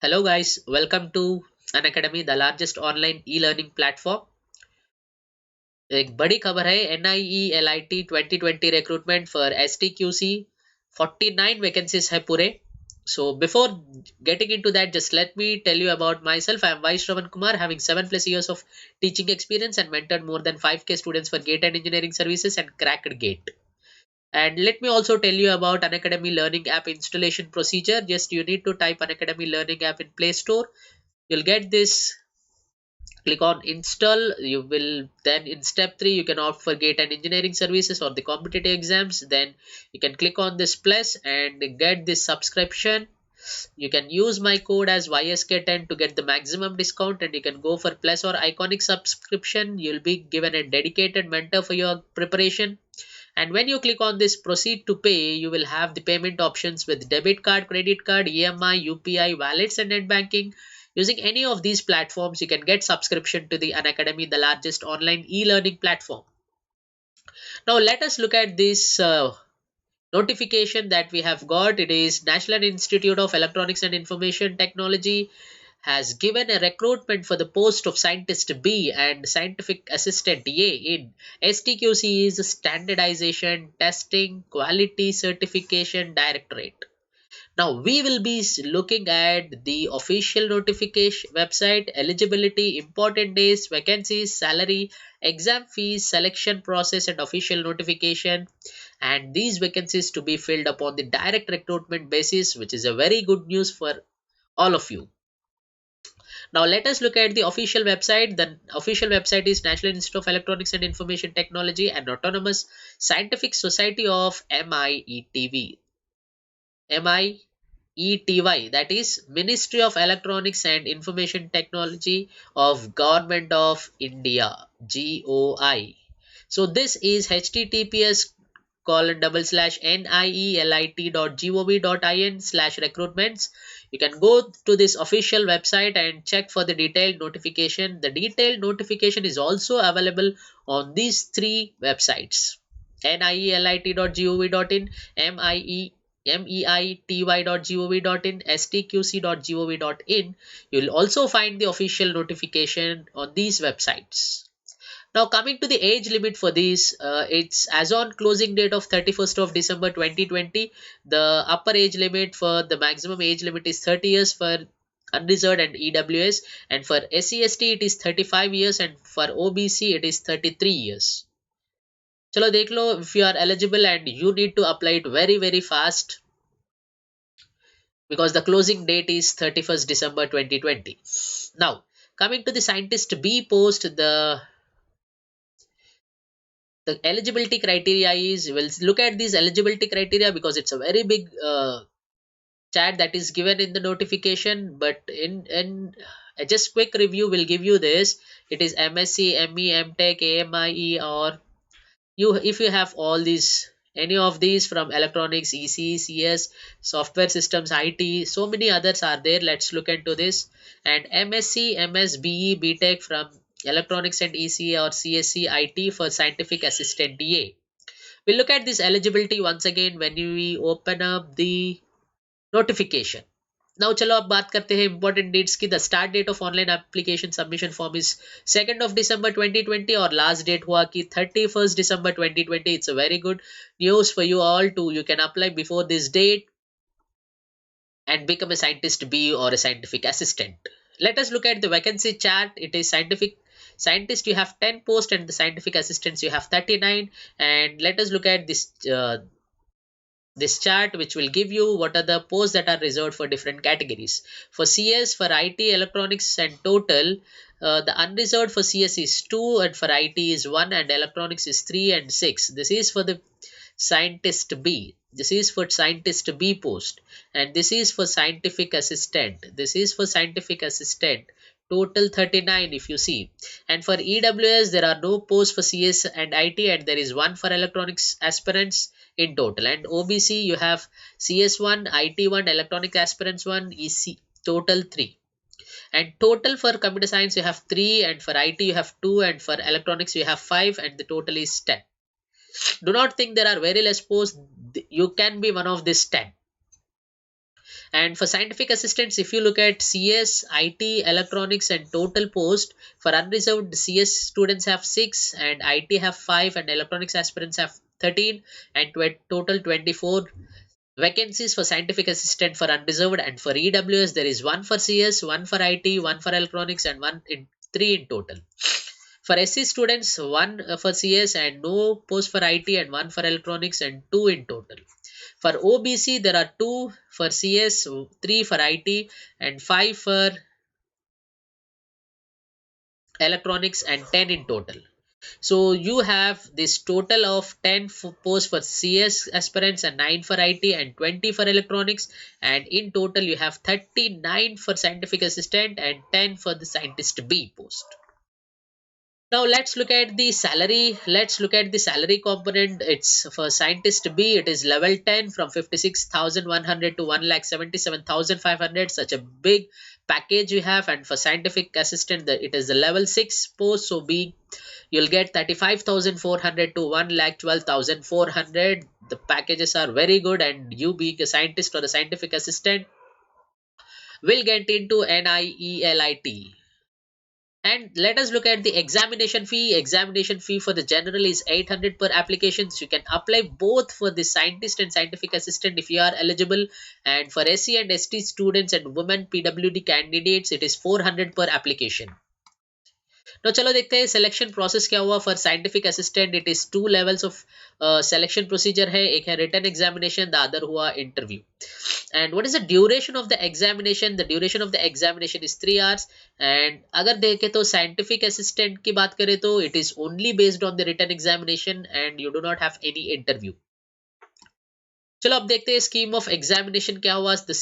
Hello guys, welcome to Unacademy, the largest online e-learning platform. एक बड़ी खबर है NIELIT 2020 recruitment for STQC 49 vacancies है पूरे. So before getting into that, just let me tell you about myself. I am Vai Shravan Kumar, having 7+ years of teaching experience and mentored more than 5K students for GATE and engineering services and cracked GATE. And let me also tell you about Unacademy Learning App installation procedure. Just you need to type Unacademy Learning App in Play Store. You'll get this. Click on install. You will then in step 3 you can opt for GATE and engineering services or the competitive exams. Then you can click on this plus and get this subscription. You can use my code as YSK10 to get the maximum discount, and you can go for plus or iconic subscription. You'll be given a dedicated mentor for your preparation. And when you click on this proceed to pay, you will have the payment options with debit card, credit card, EMI, UPI, wallets, and net banking. Using any of these platforms, you can get subscription to the Unacademy, the largest online e-learning platform. Now let us look at this notification that we have got. It is National Institute of Electronics and Information Technology has given a recruitment for the post of Scientist B and Scientific Assistant A in STQC is Standardization Testing Quality Certification Directorate. Now we will be looking at the official notification website, eligibility, important days, vacancies, salary, exam fees, selection process, and official notification. And these vacancies to be filled upon the direct recruitment basis, which is a very good news for all of you. Now let us look at the official website. The official website is National Institute of Electronics and Information Technology and Autonomous Scientific Society of MIETY, that is Ministry of Electronics and Information Technology of Government of India, GOI. So this is https://nielt.gov.in/recruitments. You can go to this official website and check for the detailed notification. The detailed notification is also available on these three websites: nielt.gov.in, meity.gov.in, stqc.gov.in. You will also find the official notification on these websites. Now coming to the age limit for these, it's as on closing date of 31st of December 2020. The upper age limit for the maximum age limit is 30 years for unreserved and EWS, and for SC/ST it is 35 years, and for OBC it is 33 years. चलो देख लो, if you are eligible, and you need to apply it very fast because the closing date is 31st December 2020. Now coming to the Scientist B post, the eligibility criteria is, we'll look at these eligibility criteria because it's a very big chat that is given in the notification, but in just quick review will give you this. It is MSc, ME, MTech, AMIE, or you, if you have all these, any of these from electronics, EC, CS, software systems, IT, so many others are there. Let's look into this. And MSc, MS, BE, BTech from electronics and EC or CSC, IT for scientific assistant DA. We'll look at this eligibility once again when we open up the notification. Now चलो अब बात करते हैं important dates की. The start date of online application submission form is 2nd of December 2020 और last date हुआ कि 31st December 2020. It's a very good news for you all to, you can apply before this date and become a scientist B or a scientific assistant. Let us look at the vacancy chart. It is scientific scientist, you have 10 posts, and the scientific assistants you have 39. And let us look at this chart, which will give you what are the posts that are reserved for different categories. For CS, for IT, electronics, and total, the unreserved for CS is 2, and for IT is 1, and electronics is 3 and 6. This is for the scientist B. This is for scientist B post, and this is for scientific assistant. This is for scientific assistant. Total 39 if you see. And for EWS, there are no posts for CS and IT, and there is one for electronics aspirants in total. And OBC, you have CS1, IT1, electronic aspirants 1, EC, total 3. And total for computer science you have 3, and for IT you have 2, and for electronics you have 5, and the total is 10. Do not think there are very less posts. You can be one of these 10. And for scientific assistants, if you look at CS, IT, electronics, and total post, for unreserved, CS students have 6, and IT have 5, and electronics aspirants have 13, and total 24 vacancies for scientific assistant for unreserved. And for EWS, there is one for CS, one for IT, one for electronics, and three in total. For SC students, one for CS and no post for IT, and one for electronics, and two in total. For OBC, there are two for CS, three for IT, and five for electronics, and 10 in total. So you have this total of 10 posts for CS aspirants and 9 for IT and 20 for electronics, and in total you have 39 for scientific assistant and 10 for the scientist B post. Now let's look at the salary. Let's look at the salary component. It's for scientist B, it is level 10 from 56,100 to 1,77,500. Such a big package we have. And for scientific assistant, it is the level 6 post. So B, you'll get 35,400 to 1,12,400. The packages are very good, and you being a scientist or a scientific assistant will get into NIELIT. And let us look at the examination fee. Examination fee for the general is 800 per application. So you can apply both for the scientist and scientific assistant if you are eligible. And for SC and ST students and women PWD candidates, it is 400 per application. Now चलो देखते हैं selection process क्या हुआ for scientific assistant. It is two levels of selection procedure है. एक है written examination, the other हुआ interview. And what is the duration of the examination? The duration of the examination is 3 hours. And अगर देखें तो scientific assistant की बात करें तो it is only based on the written examination and you do not have any interview. चलो अब देखते हैं स्कीम ऑफ एग्जामिनेशन क्या हुआ. The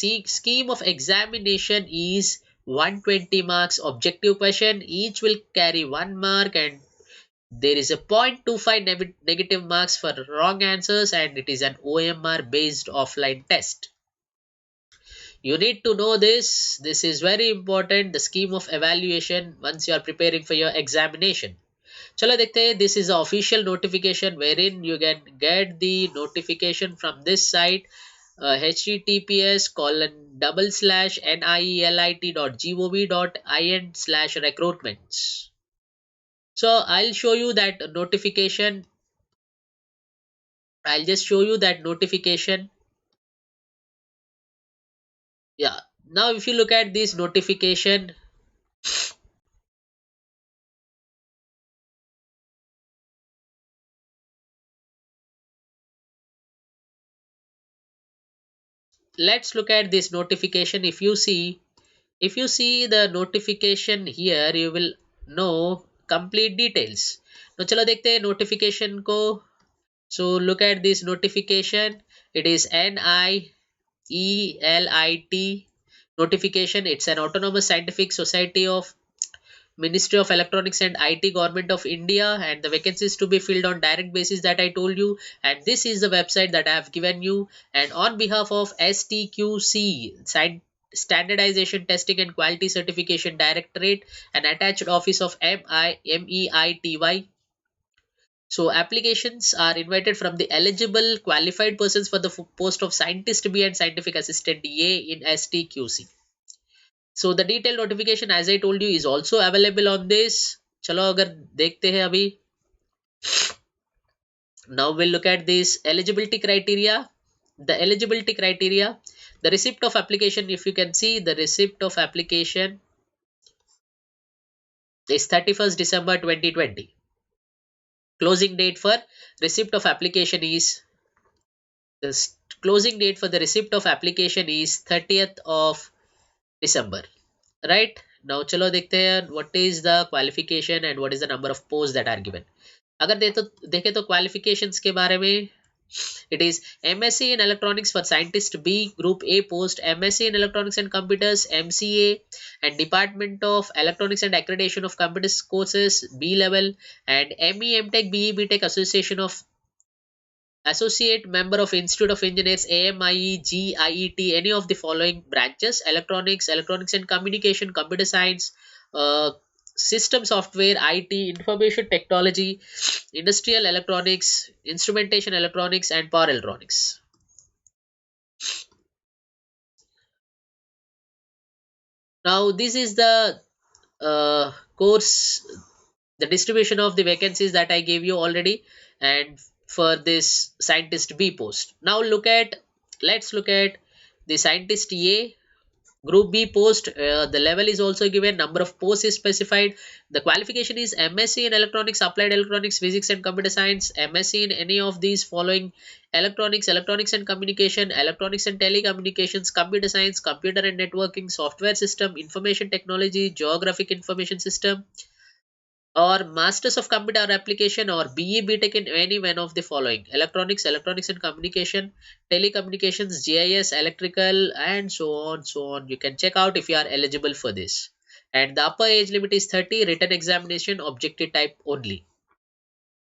scheme of examination is 120 marks objective question. Each will carry 1 mark, and there is a 0.25 negative marks for wrong answers, and it is an OMR based offline test. You need to know this. This is very important, the scheme of evaluation once you are preparing for your examination. चलो देखते हैं. This is the official notification wherein you can get the notification from this site. https://nielit.gov.in/recruitments. So I'll show you that notification. I'll just show you that notification. Yeah. Now if you look at this notification, let's look at this notification. If you see the notification here, you will know complete details. Now चलो देखते हैं notification को. So look at this notification. It is NIELIT notification. It's an autonomous scientific society of Ministry of Electronics and IT, Government of India, and the vacancies to be filled on direct basis that I told you. And this is the website that I have given you. And on behalf of STQC, Standardization Testing and Quality Certification Directorate, and attached office of MEITY. So applications are invited from the eligible qualified persons for the post of Scientist B and Scientific Assistant A in STQC. So the detailed notification, as I told you, is also available on this. चलो अगर देखते हैं अभी. Now we'll look at this eligibility criteria. The eligibility criteria, the receipt of application. If you can see, the receipt of application is 31st December 2020. Closing date for receipt of application is the closing date for the receipt of application is 30th of December. Right. Now चलो देखते हैं what is the qualification and what is the number of posts that are given. अगर देखें तो qualifications के बारे में, it is MSc in Electronics for Scientist B, Group A post, MSc in Electronics and Computers, MCA, and Department of Electronics and Accreditation of Computers courses, B level, and ME, MTech, BE, BTech Association of Associate Member of Institute of Engineers, AMIE, GIET, any of the following branches: Electronics, Electronics and Communication, Computer Science, System Software, IT, Information Technology, Industrial Electronics, Instrumentation Electronics, and Power Electronics. Now this is the course, the distribution of the vacancies that I gave you already, and for this scientist B post. Now let's look at the scientist A. Group B post, the level is also given, number of posts is specified. The qualification is MSc in electronics, applied electronics, physics and computer science, MSc in any of these following: electronics, electronics and communication, electronics and telecommunications, computer science, computer and networking, software system, information technology, geographic information system, or Masters of Computer Application, or BE BTech in any one of the following: electronics, electronics and communication, telecommunications, GIS, electrical, and so on, so on. You can check out if you are eligible for this. And the upper age limit is 30, written examination, objective type only.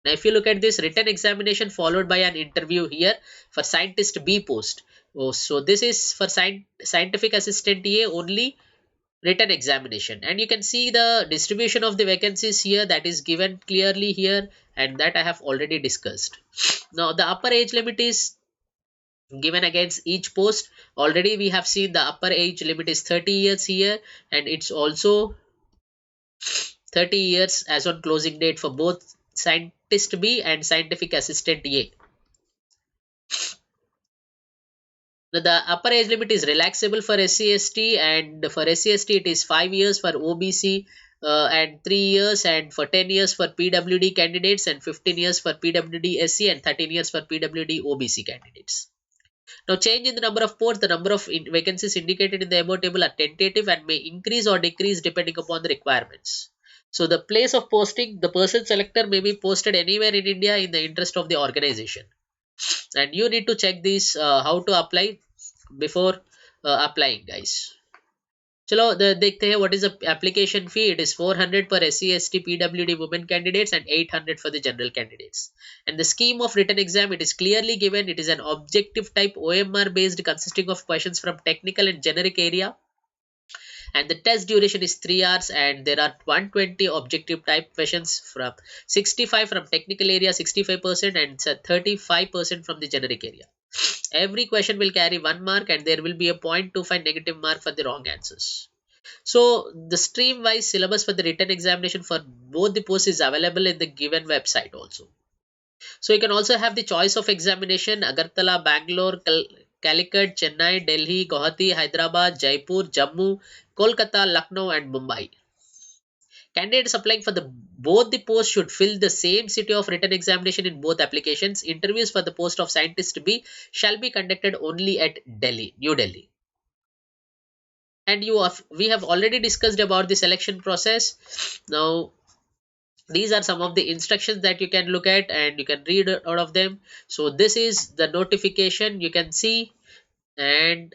Now, if you look at this written examination followed by an interview here for scientist B post. Oh, so this is for scientific assistant A only, written examination, and you can see the distribution of the vacancies here, that is given clearly here, and that I have already discussed. Now the upper age limit is given against each post. Already we have seen the upper age limit is 30 years here, and it's also 30 years as on closing date for both scientist B and scientific assistant A. Now, the upper age limit is relaxable for SC/ST, and for SC/ST it is 5 years, for OBC and 3 years, and for 10 years for PWD candidates, and 15 years for PWD SC, and 13 years for PWD OBC candidates. Now, change in the number of posts, the number of vacancies indicated in the above table are tentative and may increase or decrease depending upon the requirements. So the place of posting, the person selector may be posted anywhere in India in the interest of the organization. And you need to check this how to apply before applying, guys. चलो देखते हैं what is the application fee. It is 400 per SC ST PWD women candidates and 800 for the general candidates. And the scheme of written exam, it is clearly given. It is an objective type OMR based, consisting of questions from technical and generic area, and the test duration is 3 hours, and there are 120 objective type questions, from 65 from technical area, 65%, and 35% from the generic area. Every question will carry 1 mark, and there will be a 0.25 negative mark for the wrong answers. So the stream wise syllabus for the written examination for both the posts is available in the given website also. So you can also have the choice of examination: Agartala, Bangalore, Calicut, Chennai, Delhi, Guwahati, Hyderabad, Jaipur, Jammu, Kolkata, Lucknow, and Mumbai. Candidates applying for both the posts should fill the same city of written examination in both applications. Interviews for the post of scientist B shall be conducted only at Delhi, New Delhi. And we have already discussed about the selection process. Now these are some of the instructions that you can look at and you can read out of them. So this is the notification, you can see. And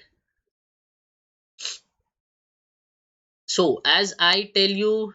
so as I tell you,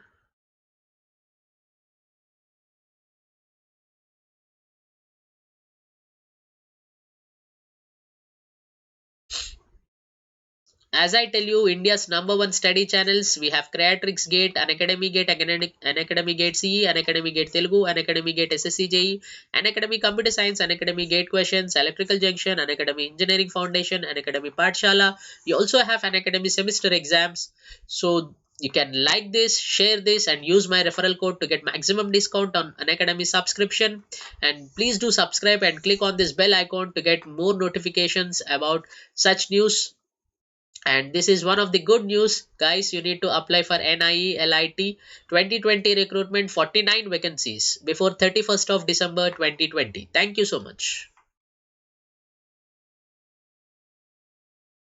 India's #1 study channels, we have Creatrix Gate, Unacademy Gate, Unacademy Gate CE, Unacademy Gate Telugu, Unacademy Gate SSC JE, Unacademy Computer Science, Unacademy Gate Questions, Electrical Junction, Unacademy Engineering Foundation, Unacademy Pathshala. We also have Unacademy semester exams. So you can like this, share this, and use my referral code to get maximum discount on Unacademy subscription. And please do subscribe and click on this bell icon to get more notifications about such news. And this is one of the good news, guys. You need to apply for NIE LIT 2020 recruitment, 49 vacancies before 31st of December 2020. Thank you so much.